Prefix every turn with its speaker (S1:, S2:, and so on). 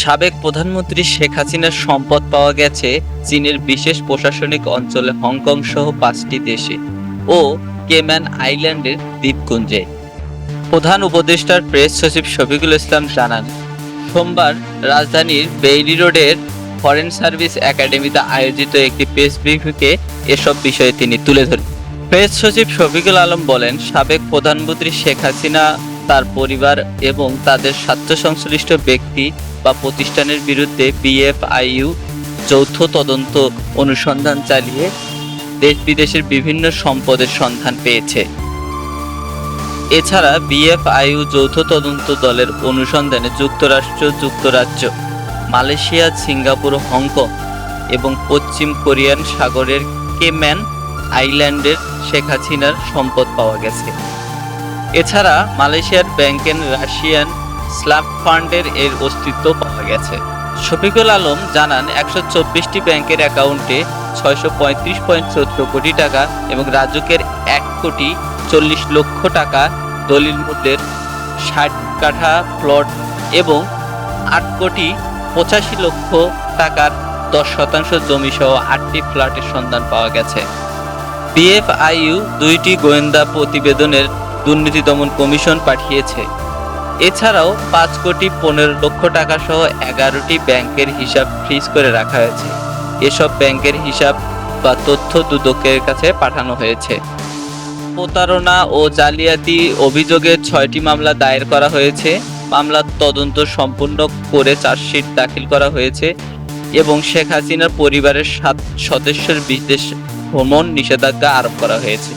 S1: সাবেক প্রধানমন্ত্রী শেখ হাসিনার সম্পদ পাওয়া গেছে চীনের বিশেষ প্রশাসনিক অঞ্চলে হংকং সহ 5টি দেশে ও কেম্যান আইল্যান্ডের দ্বীপপুঞ্জে। প্রধান উপদেষ্টার প্রেস সচিব শফিকুল ইসলাম জানান, সোমবার রাজধানীর বেইলি রোডের ফরেন সার্ভিস একাডেমিতে আয়োজিত একটি প্রেস ব্রিফিংয়ে এসব বিষয়ে তিনি তুলে ধরেন। প্রেস সচিব শফিকুল আলম বলেন, সাবেক প্রধানমন্ত্রী শেখ হাসিনা, তার পরিবার এবং তাদের স্বার্থ সংশ্লিষ্ট ব্যক্তি বা প্রতিষ্ঠানের বিরুদ্ধে বিএফআইইউ যৌথ তদন্ত অনুসন্ধান চালিয়ে দেশ বিদেশের বিভিন্ন সম্পদের সন্ধান পেয়েছে। এছাড়া বিএফআইইউ যৌথ তদন্ত দলের অনুসন্ধানে যুক্তরাষ্ট্র, যুক্তরাজ্য, মালয়েশিয়া, সিঙ্গাপুর, হংকং এবং পশ্চিম কোরিয়ান সাগরের কেম্যান আইল্যান্ডের শেখ হাসিনার সম্পদ পাওয়া গেছে। এছাড়া মালয়েশিয়ার ব্যাংকের রাশিয়ান স্ল্যাব ফান্ডের এর অস্তিত্ব পাওয়া গেছে। শফিকুল আলম জানান, 124টি ব্যাংকের অ্যাকাউন্টে 635.14 কোটি টাকা এবং রাজুকের 1,40,00,000 টাকা দলিল মূল্যের 60 কাঠা প্লট এবং 8,85,00,000 টাকার 10% জমি সহ 8টি ফ্ল্যাটের সন্ধান পাওয়া গেছে। বিএফআইইউ 2টি গোয়েন্দা প্রতিবেদনের দুর্নীতি দমন কমিশন পাঠিয়েছে। এছাড়াও 5,15,00,000 টাকা সহ 11টি ব্যাংকের হিসাব ফ্রিজ করে রাখা হয়েছে। এসব ব্যাংকের হিসাব বা তথ্য দুদকের কাছে পাঠানো হয়েছে। প্রতারণা ও জালিয়াতি অভিযোগে 6টি মামলা দায়ের করা হয়েছে। মামলার তদন্ত সম্পূর্ণ করে চার্জশিট দাখিল করা হয়েছে এবং শেখ হাসিনার পরিবারের 7 সদস্যের বিদেশ ভ্রমণ নিষেধাজ্ঞা আরোপ করা হয়েছে।